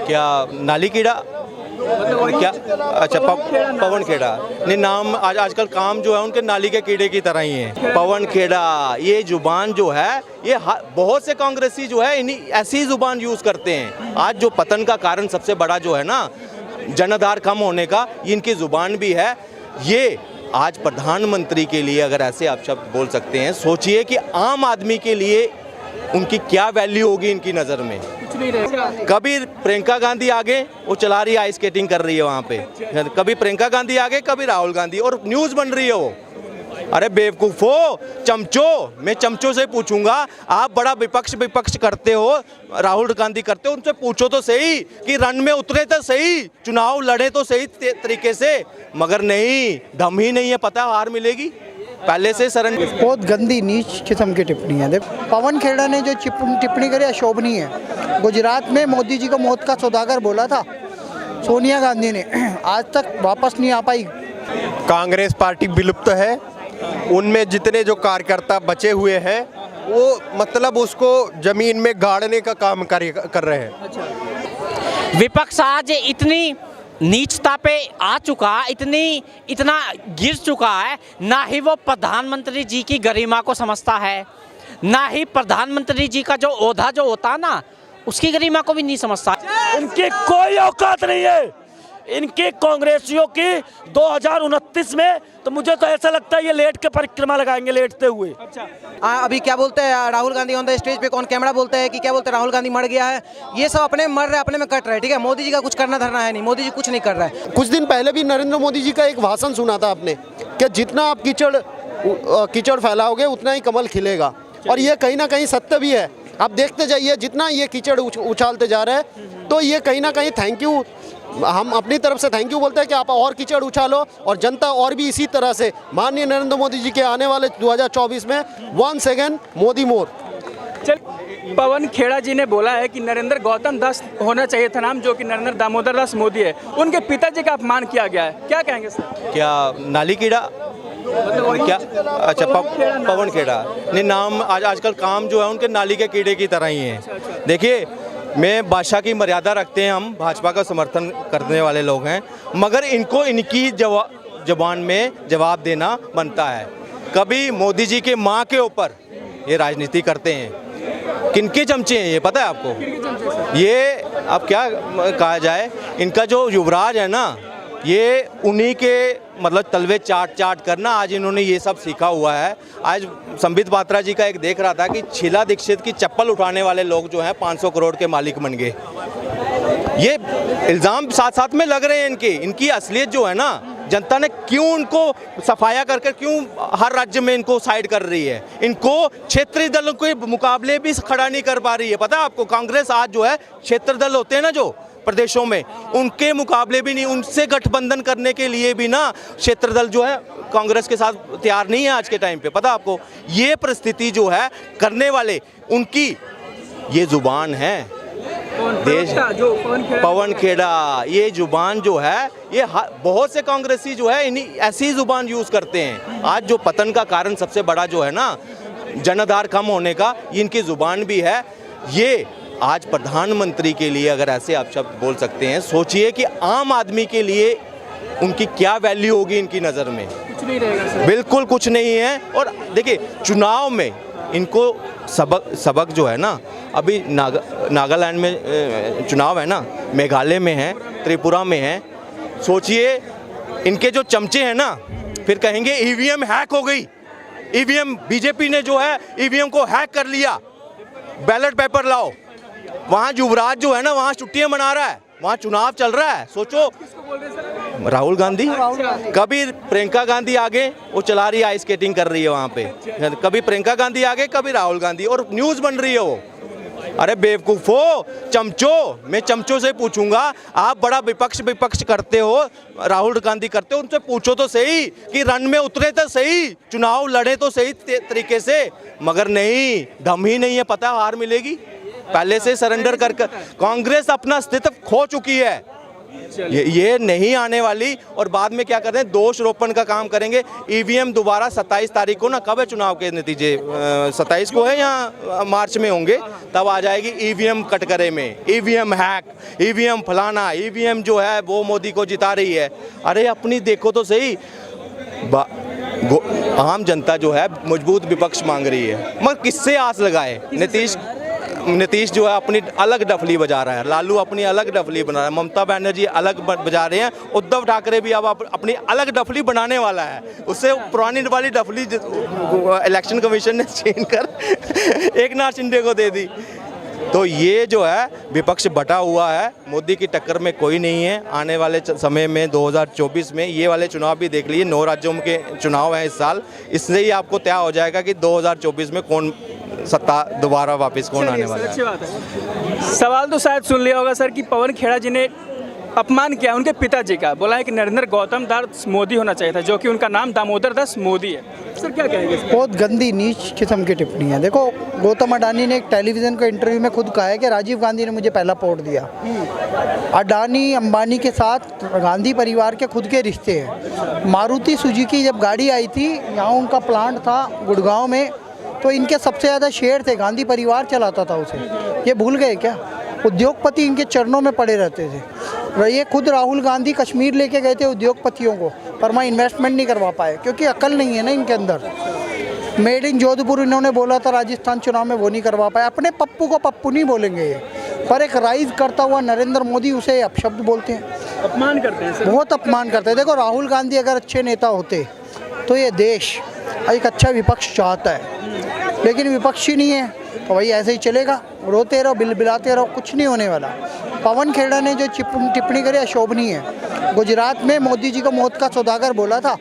क्या नाली कीड़ा क्या? अच्छा पवन खेड़ा नहीं, नाम आजकल काम जो है उनके नाली के कीड़े की तरह ही है। पवन खेड़ा, ये जुबान जो है ये बहुत से कांग्रेसी जो है इन्हीं ऐसी जुबान यूज करते हैं। आज जो पतन का कारण सबसे बड़ा जो है ना, जनाधार कम होने का, इनकी जुबान भी है। ये आज प्रधानमंत्री के लिए अगर ऐसे आप शब्द बोल सकते हैं, सोचिए कि आम आदमी के लिए उनकी क्या वैल्यू होगी इनकी नज़र में। कभी प्रियंका गांधी आगे, वो चला रही है आइस स्केटिंग कर रही है वहाँ पे, कभी प्रियंका गांधी आगे, कभी राहुल गांधी, और न्यूज़ बन रही है वो। अरे बेवकूफ़ो, चमचो, मैं चमचों से पूछूंगा, आप बड़ा विपक्ष करते हो, राहुल गांधी करते हो, उनसे पूछो तो सही कि रण में उतरे तो सही, चुनाव लड़े तो सही तरीके से, मगर नहीं, दम ही नहीं है, पता हार मिलेगी पहले से। बहुत गंदी नीच किस्म की टिप्पणी है। देखो, पवन खेड़ा ने जो टिप्पणी करी अशोभनीय है। गुजरात में मोदी जी को मौत का सौदागर बोला था सोनिया गांधी ने, आज तक वापस नहीं आ पाई। कांग्रेस पार्टी विलुप्त है, उनमें जितने जो कार्यकर्ता बचे हुए हैं वो मतलब उसको जमीन में गाड़ने का काम कर रहे हैं। विपक्ष आज इतनी नीचता पे आ चुका, इतना गिर चुका है, ना ही वो प्रधानमंत्री जी की गरिमा को समझता है, ना ही प्रधानमंत्री जी का जो ओहदा जो होता है ना, उसकी गरिमा को भी नहीं समझता। इनकी कोई औकात नहीं है, इनकी कांग्रेसियों की 2029 में तो मुझे तो ऐसा लगता है ये लेट के परिक्रमा लगाएंगे, लेटते हुए। अभी क्या बोलते हैं Rahul Gandhi on the stage पे, कौन कैमरा बोलते हैं कि क्या बोलते हैं राहुल गांधी मर गया है, ये सब अपने मर रहे हैं, अपने में कट रहे हैं। ठीक है, मोदी जी का कुछ करना धरना है नहीं, मोदी जी कुछ नहीं कर रहा है। कुछ दिन पहले भी नरेंद्र मोदी जी का एक भाषण सुना था आपने कि जितना आप कीचड़ फैलाओगे उतना ही कमल खिलेगा, और ये कहीं ना कहीं सत्य भी है। आप देखते जाइए, जितना ये कीचड़ उछालते जा रहे हैं, तो ये कहीं ना कहीं थैंक यू, हम अपनी तरफ से थैंक यू बोलते हैं कि आप और कीचड़ उछालो, और जनता और भी इसी तरह से माननीय नरेंद्र मोदी जी के आने वाले 2024 में वंस अगेन मोदी मोर। पवन खेड़ा जी ने बोला है कि नरेंद्र गौतम दास होना चाहिए था नाम, जो कि नरेंद्र दामोदर दास मोदी है। उनके पिताजी का अपमान किया गया है, क्या कहेंगे सर? क्या नाली कीड़ा क्या? अच्छा पवन खेड़ा नहीं, नाम आजकल काम जो है उनके नाली के कीड़े की तरह ही है। देखिए, मैं भाषा की मर्यादा रखते हैं, हम भाजपा का समर्थन करने वाले लोग हैं, मगर इनको इनकी जबान में जवाब देना बनता है। कभी मोदी जी के माँ के ऊपर ये राजनीति करते हैं, किनके चमचे हैं ये पता है आपको? ये अब क्या कहा जाए, इनका जो युवराज है ना, ये उन्हीं के मतलब तलवे चाट करना आज इन्होंने ये सब सीखा हुआ है। आज संबित पात्रा जी का एक देख रहा था कि शीला दीक्षित की चप्पल उठाने वाले लोग जो हैं 500 करोड़ के मालिक बन गए। ये इल्ज़ाम साथ साथ में लग रहे हैं इनकी असलियत जो है ना, जनता ने क्यों उनको सफाया करके क्यों हर राज्य में इनको साइड कर रही है, इनको क्षेत्रीय दलों के मुकाबले भी खड़ा नहीं कर पा रही है। पता है आपको, कांग्रेस आज जो है क्षेत्र दल होते हैं ना जो प्रदेशों में, उनके मुकाबले भी नहीं, उनसे गठबंधन करने के लिए भी ना क्षेत्र दल जो है कांग्रेस के साथ तैयार नहीं है आज के टाइम पे। पता आपको, ये परिस्थिति जो है करने वाले उनकी ये जुबान है देश। पवन खेड़ा, ये जुबान जो है ये बहुत से कांग्रेसी जो है इन्हीं ऐसी जुबान यूज करते हैं। आज जो पतन का कारण सबसे बड़ा जो है ना, जनाधार कम होने का, इनकी जुबान भी है। ये आज प्रधानमंत्री के लिए अगर ऐसे आप शब्द बोल सकते हैं, सोचिए कि आम आदमी के लिए उनकी क्या वैल्यू होगी इनकी नज़र में। कुछ नहीं रहेगा, बिल्कुल कुछ नहीं है। और देखिए, चुनाव में इनको सबक जो है ना, अभी नागालैंड में चुनाव है ना, मेघालय में है, त्रिपुरा में है। सोचिए, इनके जो चमचे हैं ना, फिर कहेंगे ईवीएम हैक हो गई, ईवीएम बीजेपी ने जो है ईवीएम को हैक कर लिया, बैलेट पेपर लाओ। वहाँ युवराज जो है ना, वहाँ छुट्टियां मना रहा है, वहाँ चुनाव चल रहा है। सोचो, राहुल गांधी, कभी प्रियंका गांधी आगे, वो चला रही है आइस स्केटिंग कर रही है वहाँ पे, कभी प्रियंका गांधी आगे, कभी राहुल गांधी, और न्यूज़ बन रही है वो। अरे बेवकूफ़ो, चमचो, मैं चमचों से पूछूंगा, आप बड़ा विपक्ष करते हो, राहुल गांधी करते हो, उनसे पूछो तो सही कि रण में उतरे तो सही, चुनाव लड़े तो सही तरीके से, मगर नहीं, दम ही नहीं है, पता हार मिलेगी पहले से। सरेंडर कर कांग्रेस अपना अस्तित्व खो चुकी है। ये नहीं आने वाली। और बाद में क्या करते हैं, दोष रोपण का काम करेंगे। ईवीएम दोबारा 27 तारीख को ना, कब है चुनाव के नतीजे, 27 को है या मार्च में होंगे, तब आ जाएगी ईवीएम कटघरे में, ईवीएम हैक, ईवीएम फलाना, ईवीएम जो है वो मोदी को जिता रही है। अरे अपनी देखो तो सही, आम जनता जो है मजबूत विपक्ष मांग रही है, मगर किससे आस लगाए। नीतीश जो है अपनी अलग डफली बजा रहा है, लालू अपनी अलग डफली बना रहा है, ममता बनर्जी अलग बजा रहे हैं, उद्धव ठाकरे भी अब अपनी अलग डफली बनाने वाला है। उससे पुरानी वाली डफली इलेक्शन कमीशन ने छीन कर एकनाथ शिंदे को दे दी। तो ये जो है विपक्ष बटा हुआ है, मोदी की टक्कर में कोई नहीं है। आने वाले समय में 2024 में ये वाले चुनाव भी देख लीजिए, 9 राज्यों के चुनाव हैं इस साल, इससे ही आपको तय हो जाएगा कि 2024 में कौन सत्ता दोबारा वापस कौन आने वाला है। अच्छी बात है। सवाल तो शायद सुन लिया होगा सर कि पवन खेड़ा जी ने अपमान किया उनके पिताजी का, बोला है कि नरेंद्र गौतम दास मोदी होना चाहिए था, जो कि उनका नाम दामोदर दास मोदी है। सर क्या कहेंगे? बहुत गंदी नीच किस्म की टिप्पणी है। देखो, गौतम अडानी ने एक टेलीविज़न के इंटरव्यू में खुद कहा है कि राजीव गांधी ने मुझे पहला वोट दिया। अडानी अंबानी के साथ गांधी परिवार के खुद के रिश्ते हैं। मारुति सुजुकी जब गाड़ी आई थी, यहाँ उनका प्लांट था गुड़गांव में, तो इनके सबसे ज़्यादा शेयर थे, गांधी परिवार चलाता था उसे। ये भूल गए क्या? उद्योगपति इनके चरणों में पड़े रहते थे। ये खुद राहुल गांधी कश्मीर लेके गए थे उद्योगपतियों को, पर वहाँ इन्वेस्टमेंट नहीं करवा पाए क्योंकि अकल नहीं है ना इनके अंदर। मेड इन जोधपुर इन्होंने बोला था राजस्थान चुनाव में, वो नहीं करवा पाए। अपने पप्पू को पप्पू नहीं बोलेंगे ये, पर एक राइज करता हुआ नरेंद्र मोदी उसे अपशब्द बोलते हैं, अपमान करते हैं सर। बहुत अपमान करते हैं। देखो, राहुल गांधी अगर अच्छे नेता होते तो ये देश एक अच्छा विपक्ष चाहता है, लेकिन विपक्षी नहीं है तो वही ऐसे ही चलेगा, रोते रहो, बिलबिलाते रहो, कुछ नहीं होने वाला। पवन खेड़ा ने जो टिप्पणी करी अशोभनीय है। गुजरात में मोदी जी को मौत का सौदागर बोला था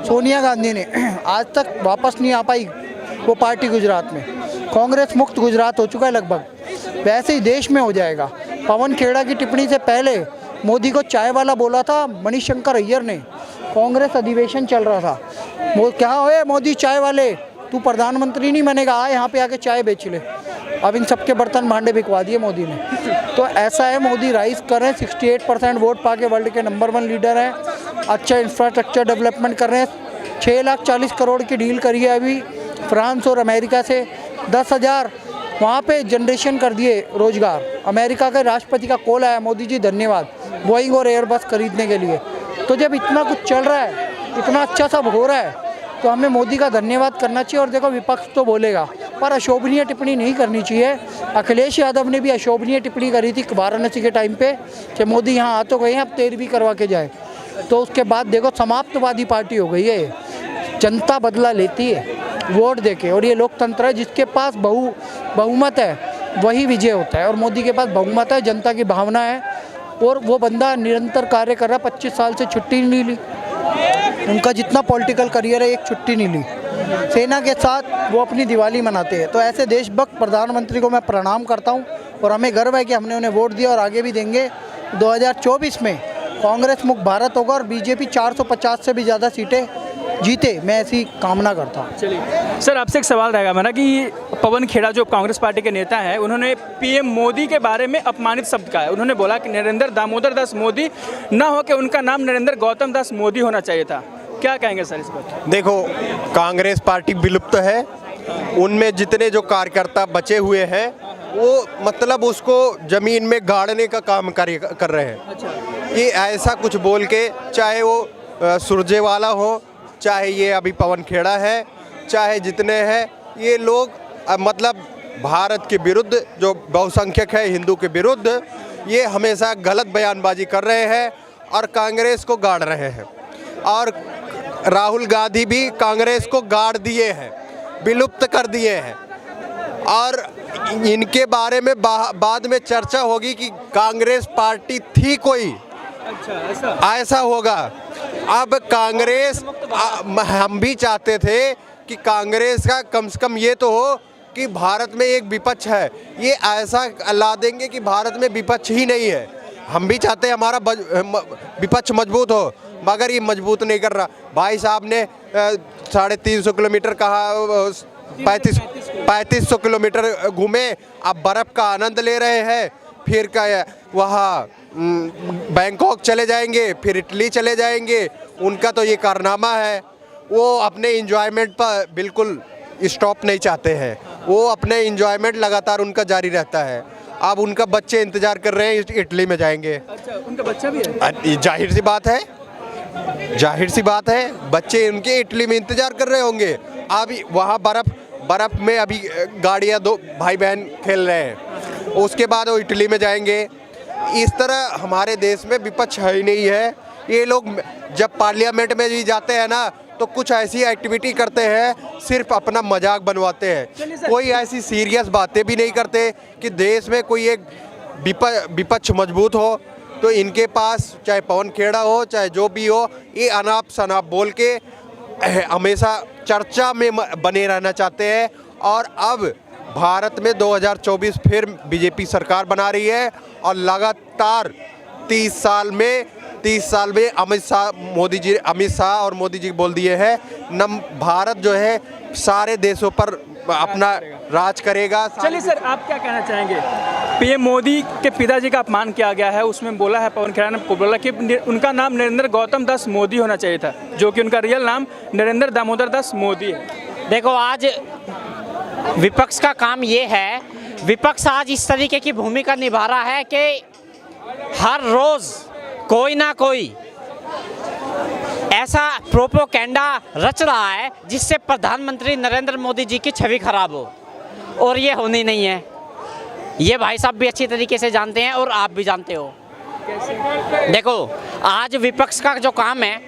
सोनिया गांधी ने, आज तक वापस नहीं आ पाई वो पार्टी गुजरात में। कांग्रेस मुक्त गुजरात हो चुका है लगभग, वैसे ही देश में हो जाएगा। पवन खेड़ा की टिप्पणी से पहले मोदी को चाय वाला बोला था मणिशंकर अय्यर ने, कांग्रेस अधिवेशन चल रहा था, वो क्या हुए मोदी चाय वाले, तू प्रधानमंत्री नहीं बनेगा, आ यहाँ पे आके चाय बेच ले। अब इन सबके बर्तन भांडे बिकवा दिए मोदी ने। तो ऐसा है, मोदी राइज कर रहे हैं, 68% वोट पाके वर्ल्ड के नंबर 1 लीडर हैं, अच्छा इंफ्रास्ट्रक्चर डेवलपमेंट कर रहे हैं। 640 करोड़ की डील करी है अभी फ्रांस और अमेरिका से, 10,000 वहाँ पे जनरेशन कर दिए रोजगार। अमेरिका के राष्ट्रपति का कॉल आया, मोदी जी धन्यवाद, बोइंग और एयरबस खरीदने के लिए। तो जब इतना कुछ चल रहा है, इतना अच्छा सब हो रहा है, तो हमें मोदी का धन्यवाद करना चाहिए। और देखो, विपक्ष तो बोलेगा, पर अशोभनीय टिप्पणी नहीं करनी चाहिए। अखिलेश यादव ने भी अशोभनीय टिप्पणी करी थी वाराणसी के टाइम पे कि मोदी यहाँ आ तो गए हैं, अब 13वीं करवा के जाए। तो उसके बाद देखो, समाप्तवादी पार्टी हो गई है। जनता बदला लेती है वोट देके, और ये लोकतंत्र है, जिसके पास बहुमत है वही विजय होता है। और मोदी के पास बहुमत है, जनता की भावना है, और वो बंदा निरंतर कार्य कर रहा है। 25 साल से छुट्टी नहीं ली उनका, जितना पॉलिटिकल करियर है, एक छुट्टी नहीं ली। सेना के साथ वो अपनी दिवाली मनाते हैं। तो ऐसे देशभक्त प्रधानमंत्री को मैं प्रणाम करता हूं, और हमें गर्व है कि हमने उन्हें वोट दिया और आगे भी देंगे। 2024 में कांग्रेस मुक्त भारत होगा और बीजेपी 450 से भी ज़्यादा सीटें जीते, मैं ऐसी कामना करता हूँ। चलिए सर, आपसे एक सवाल रहेगा मेरा कि पवन खेड़ा जो कांग्रेस पार्टी के नेता हैं, उन्होंने पीएम मोदी के बारे में अपमानित शब्द कहा है। उन्होंने बोला कि नरेंद्र दामोदर दास मोदी ना हो के उनका नाम नरेंद्र गौतम दास मोदी होना चाहिए था। क्या कहेंगे सर इस पर? देखो, कांग्रेस पार्टी विलुप्त है, उनमें जितने जो कार्यकर्ता बचे हुए हैं वो मतलब उसको जमीन में गाड़ने का काम कर रहे हैं। कि ऐसा कुछ बोल के, चाहे वो सुरजेवाला हो, चाहे ये अभी पवन खेड़ा है, चाहे जितने हैं, ये लोग मतलब भारत के विरुद्ध, जो बहुसंख्यक है हिंदू के विरुद्ध, ये हमेशा गलत बयानबाजी कर रहे हैं और कांग्रेस को गाड़ रहे हैं। और राहुल गांधी भी कांग्रेस को गाड़ दिए हैं, विलुप्त कर दिए हैं। और इनके बारे में बाद में चर्चा होगी कि कांग्रेस पार्टी थी कोई, ऐसा होगा। अब कांग्रेस, हम भी चाहते थे कि कांग्रेस का कम से कम ये तो हो कि भारत में एक विपक्ष है, ये ऐसा ला देंगे कि भारत में विपक्ष ही नहीं है। हम भी चाहते हैं हमारा विपक्ष मजबूत हो, मगर ये मजबूत नहीं कर रहा। भाई साहब ने 350 किलोमीटर कहा, 3500 किलोमीटर घूमे, अब बर्फ़ का आनंद ले रहे हैं। फिर क्या वहाँ बैंकॉक चले जाएंगे, फिर इटली चले जाएंगे। उनका तो ये कारनामा है। वो अपने इंजॉयमेंट पर बिल्कुल स्टॉप नहीं चाहते हैं। वो अपने इंजॉयमेंट लगातार उनका जारी रहता है। अब उनका बच्चे इंतजार कर रहे हैं, इटली में जाएंगे। अच्छा, उनका बच्चा भी है? जाहिर सी बात है, जाहिर सी बात है, बच्चे उनके इटली में इंतजार कर रहे होंगे। अभी वहाँ बर्फ में अभी गाड़ियाँ, दो भाई बहन खेल रहे हैं, उसके बाद वो इटली में जाएंगे। इस तरह हमारे देश में विपक्ष है ही नहीं है। ये लोग जब पार्लियामेंट में भी जाते हैं ना, तो कुछ ऐसी एक्टिविटी करते हैं, सिर्फ अपना मजाक बनवाते हैं। कोई ऐसी सीरियस बातें भी नहीं करते कि देश में कोई एक विपक्ष मजबूत हो। तो इनके पास चाहे पवन खेड़ा हो, चाहे जो भी हो, ये अनाप शनाप बोल के हमेशा चर्चा में बने रहना चाहते हैं। और अब भारत में 2024 फिर बीजेपी सरकार बना रही है और लगातार 30 साल में अमित शाह और मोदी जी बोल दिए हैं, नम भारत जो है सारे देशों पर अपना राज करेगा। चलिए सर, आप क्या कहना चाहेंगे? पीएम मोदी के पिताजी का अपमान किया गया है, उसमें बोला है, पवन खेड़ा ने बोला कि उनका नाम नरेंद्र गौतम दास मोदी होना चाहिए था, जो कि उनका रियल नाम नरेंद्र दामोदर दास मोदी है। देखो, आज विपक्ष का काम ये है, विपक्ष आज इस तरीके की भूमिका निभा रहा है कि हर रोज़ कोई ना कोई ऐसा प्रोपोगेंडा रच रहा है जिससे प्रधानमंत्री नरेंद्र मोदी जी की छवि खराब हो, और ये होनी नहीं है। ये भाई साहब भी अच्छी तरीके से जानते हैं और आप भी जानते हो। देखो, आज विपक्ष का जो काम है,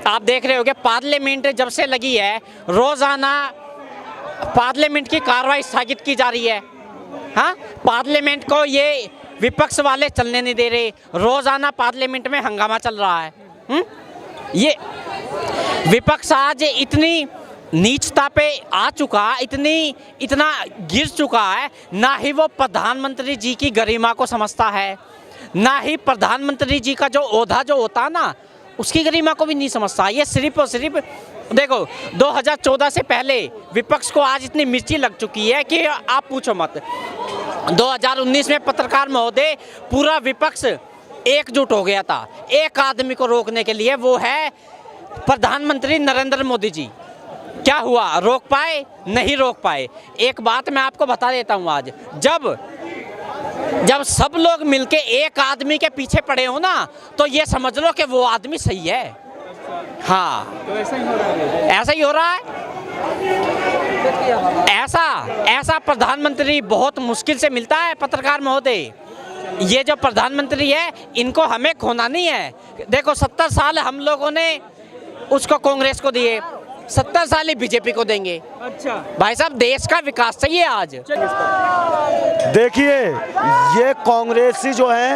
आप देख रहे हो कि पार्लियामेंट जब से लगी है, रोज़ाना पार्लियामेंट की कार्रवाई स्थगित की जा रही है। हाँ, पार्लियामेंट को ये विपक्ष वाले चलने नहीं दे रहे, रोज़ाना पार्लियामेंट में हंगामा चल रहा है। ये विपक्ष आज इतनी नीचता पे आ चुका, इतना गिर चुका है, ना ही वो प्रधानमंत्री जी की गरिमा को समझता है, ना ही प्रधानमंत्री जी का जो ओहदा जो होता ना, उसकी गरिमा को भी नहीं समझता। ये सिर्फ और सिर्फ देखो, 2014 से पहले विपक्ष को आज इतनी मिर्ची लग चुकी है कि आप पूछो मत। 2019 में पत्रकार महोदय, पूरा विपक्ष एकजुट हो गया था एक आदमी को रोकने के लिए, वो है प्रधानमंत्री नरेंद्र मोदी जी। क्या हुआ? रोक पाए? नहीं रोक पाए। एक बात मैं आपको बता देता हूँ, आज जब सब लोग मिलके एक आदमी के पीछे पड़े हो ना, तो ये समझ लो कि वो आदमी सही है। हाँ, तो ऐसा ही हो रहा है। ऐसा ही हो रहा है। ऐसा प्रधानमंत्री बहुत मुश्किल से मिलता है। पत्रकार महोदय, ये जो प्रधानमंत्री है, इनको हमें खोना नहीं है। देखो, 70 साल हम लोगों ने उसको कांग्रेस को दिए, 70 साल ही बीजेपी को देंगे। अच्छा भाई साहब, देश का विकास चाहिए आज। देखिए, ये कांग्रेसी जो है,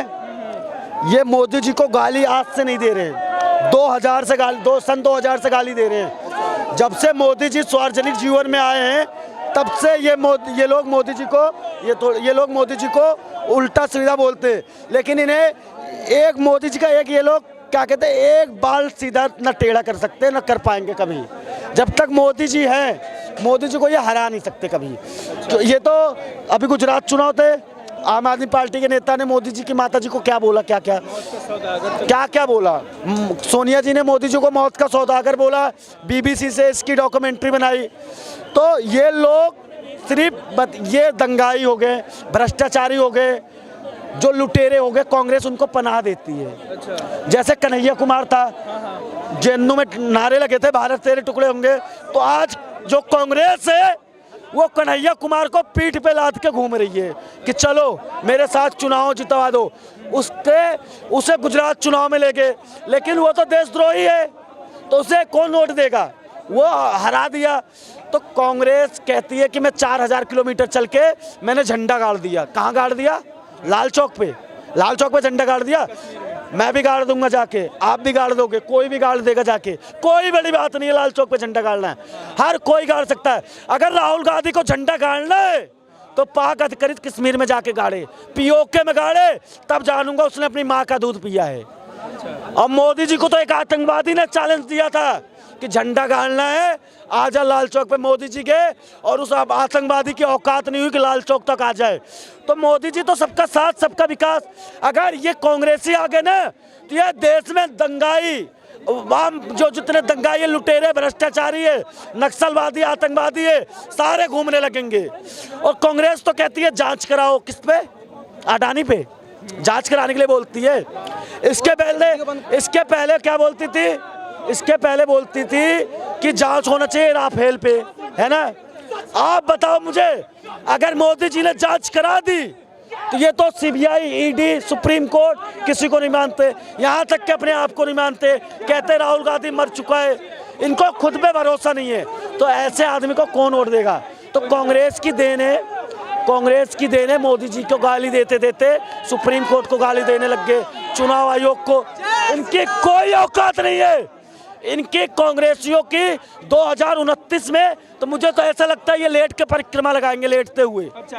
ये मोदी जी को गाली आज से नहीं दे रहे हैं, 2000 से सन 2000 से गाली दे रहे हैं। जब से मोदी जी सार्वजनिक जीवन में आए हैं, तब से ये लोग मोदी जी को उल्टा सीधा बोलते हैं। लेकिन इन्हें एक मोदी जी का एक, ये लोग क्या कहते हैं, एक बाल सीधा न टेढ़ा कर सकते, न कर पाएंगे कभी। जब तक मोदी जी हैं, मोदी जी को ये हरा नहीं सकते कभी। तो ये तो अभी गुजरात चुनाव थे, आम आदमी पार्टी के नेता ने मोदी जी की माता जी को क्या बोला, क्या बोला। सोनिया जी ने मोदी जी को मौत का सौदागर बोला, बीबीसी से इसकी डॉक्यूमेंट्री बनाई। तो ये लोग सिर्फ ये दंगाई हो गए, भ्रष्टाचारी हो गए, जो लुटेरे हो गए, कांग्रेस उनको पनाह देती है। अच्छा। जैसे कन्हैया कुमार था, जेएनयू में नारे लगे थे भारत तेरे टुकड़े होंगे, तो आज जो कांग्रेस है वो कन्हैया कुमार को पीठ पे लाद के घूम रही है कि चलो मेरे साथ चुनाव जितवा दो। उसे गुजरात चुनाव में ले गए, लेकिन वो तो देशद्रोही है, तो उसे कौन वोट देगा? वो हरा दिया। तो कांग्रेस कहती है कि मैं 4000 किलोमीटर चल के मैंने झंडा गाड़ दिया। कहाँ गाड़ दिया? लाल चौक पे झंडा गाड़ दिया। मैं भी गाड़ दूंगा जाके, आप भी गाड़ दोगे, कोई भी गाड़ देगा जाके, कोई बड़ी बात नहीं है। लाल चौक पे झंडा गाड़ना है, हर कोई गाड़ सकता है। अगर राहुल गांधी को झंडा गाड़ना है तो पाक अधिकृत कश्मीर में जाके गाड़े, पीओके में गाड़े, तब जानूंगा उसने अपनी माँ का दूध पिया है। और मोदी जी को तो एक आतंकवादी ने चैलेंज दिया था कि झंडा गाड़ना है, आजा लाल चौक पे मोदी जी के, और उस आतंकवादी की औकात नहीं हुई कि लाल चौक तक आ जाए। तो मोदी जी तो सबका साथ सबका विकास। अगर ये कांग्रेसी आ गए ना तो ये देश में दंगाई, वाम जो जितने दंगाई लुटेरे भ्रष्टाचारी है, नक्सलवादी आतंकवादी है, सारे घूमने लगेंगे। और कांग्रेस तो कहती है जांच कराओ, किस पे? अडानी पे जांच कराने के लिए बोलती है। इसके पहले क्या बोलती थी? इसके पहले बोलती थी कि जांच होना चाहिए राफेल पे, है ना। आप बताओ मुझे, अगर मोदी जी ने जांच करा दी तो ये तो सीबीआई, ईडी, सुप्रीम कोर्ट किसी को नहीं मानते, यहाँ तक कि अपने आप को नहीं मानते। कहते राहुल गांधी मर चुका है, इनको खुद पे भरोसा नहीं है। तो ऐसे आदमी को कौन वोट देगा? तो कांग्रेस की देन है, कांग्रेस की देन है। मोदी जी को गाली देते देते सुप्रीम कोर्ट को गाली देने लग गए, चुनाव आयोग को। इनकी कोई औकात नहीं है, इनकी कांग्रेसियों की 2029 में। तो मुझे तो ऐसा लगता है ये लेट के परिक्रमा लगाएंगे, लेटते हुए। अच्छा,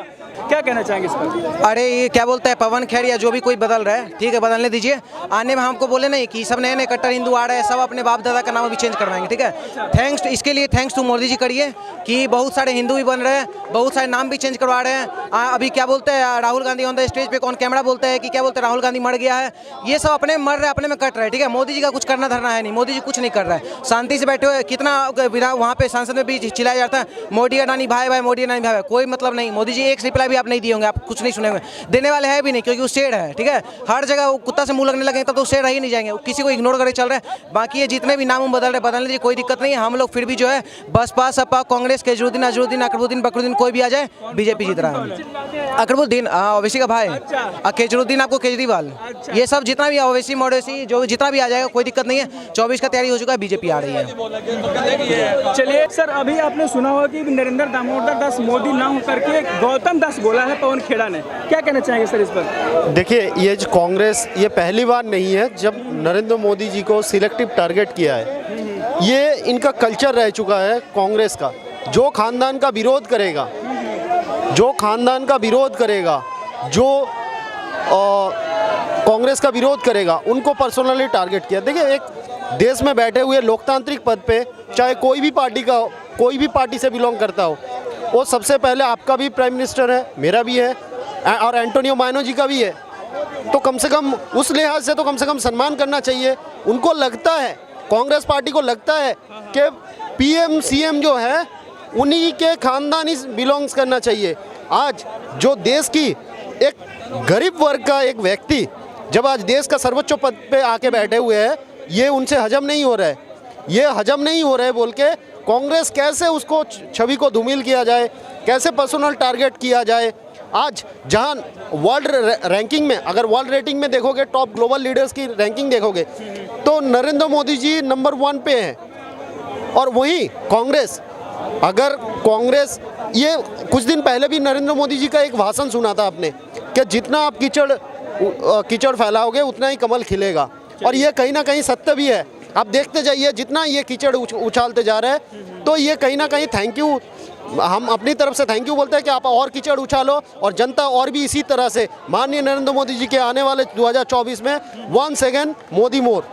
क्या कहना चाहेंगे इस पर? अरे ये क्या बोलते हैं, पवन खेर या जो भी कोई बदल रहा है, ठीक है बदलने दीजिए। आने में हमको बोले नहीं कि सब नए नए कट्टर हिंदू आ रहे हैं, सब अपने बाप दादा का नाम अभी चेंज करवाएंगे, ठीक है। थैंक्स इसके लिए थैंक्स टू मोदी जी करिए कि बहुत सारे हिंदू भी बन रहे हैं, बहुत सारे नाम भी चेंज करवा रहे हैं। अभी क्या बोलते हैं, Rahul Gandhi on the stage पे ऑन कैमरा बोलते हैं कि क्या बोलते हैं, राहुल गांधी मर गया है। ये सब अपने मर रहे हैं, अपने में कट रहे हैं, ठीक है। मोदी जी का कुछ करना धरना है नहीं, मोदी जी कुछ नहीं कर रहा है, शांति से बैठे हुए। कितना वहाँ पे संसद में भी चिल्लाया जाता है मोदी अडानी भाई भाई, मोदी अडानी भाई भाई, कोई मतलब नहीं। मोदी जी एक रिप्लाई भी आप नहीं दिए होंगे, आप कुछ नहीं सुने होंगे, देने वाले हैं भी नहीं, क्योंकि वो शेर है, ठीक है। हर जगह वो कुत्ता से मुंह लगने लगे तब तो शेर रह ही नहीं जाएंगे, किसी को इग्नोर करके चल रहे हैं। बाकी ये जितने भी नाम बदल रहे बदलने दीजिए, कोई दिक्कत नहीं है। हम लोग फिर भी जो है बसपा सपा कांग्रेस केजरीवाल अजरुद्दीन अकबरुद्दीन बकरुद्दीन कोई भी आ जाए, बीजेपी जीत रहा है। अकबरुद्दीन ओवैसी का भाई, केजरीवाल आपको केजरीवाल, ये सब जितना भी ओवैसी मोडेसी जो जितना भी आ जाएगा कोई दिक्कत नहीं है। 24 का तैयारी हो चुका है, बीजेपी आ रही है। चलिए सर, अभी आपने सुना होगा कि नरेंद्र दामोदर दास मोदी ना होकर के गौतम दास बोला है पवन खेड़ा ने, क्या कहना चाहेंगे सर इस पर? देखिए, ये जो कांग्रेस, ये पहली बार नहीं है जब नरेंद्र मोदी जी को सिलेक्टिव टारगेट किया है। ये इनका कल्चर रह चुका है कांग्रेस का। जो खानदान का विरोध करेगा, जो खानदान का विरोध करेगा, जो कांग्रेस का विरोध करेगा, उनको पर्सनली टारगेट किया। देखिए, एक देश में बैठे हुए लोकतांत्रिक पद पे, चाहे कोई भी पार्टी का हो, कोई भी पार्टी से बिलोंग करता हो, वो सबसे पहले आपका भी प्राइम मिनिस्टर है, मेरा भी है, और एंटोनियो माइनो जी का भी है। तो कम से कम उस लिहाज से तो कम से कम सम्मान करना चाहिए। उनको लगता है, कांग्रेस पार्टी को लगता है कि पीएम सीएम जो है उन्हीं के खानदान ही बिलोंग्स करना चाहिए। आज जो देश की एक गरीब वर्ग का एक व्यक्ति जब आज देश का सर्वोच्च पद पे आके बैठे हुए हैं, ये उनसे हजम नहीं हो रहा है, ये हजम नहीं हो रहा है बोल के कांग्रेस कैसे उसको छवि को धूमिल किया जाए, कैसे पर्सनल टारगेट किया जाए। आज जहां वर्ल्ड रैंकिंग में, अगर वर्ल्ड रेटिंग में देखोगे, टॉप ग्लोबल लीडर्स की रैंकिंग देखोगे तो नरेंद्र मोदी जी नंबर 1 पे हैं। और वहीं कांग्रेस, अगर कांग्रेस, ये कुछ दिन पहले भी नरेंद्र मोदी जी का एक भाषण सुना था आपने कि जितना आप कीचड़ फैलाओगे उतना ही कमल खिलेगा। और ये कहीं ना कहीं सत्य भी है। आप देखते जाइए, जितना ये कीचड़ उछालते जा रहे हैं, तो ये कहीं ना कहीं थैंक यू, हम अपनी तरफ से थैंक यू बोलते हैं कि आप और कीचड़ उछालो और जनता और भी इसी तरह से माननीय नरेंद्र मोदी जी के आने वाले 2024 में वंस अगेन मोदी मोर।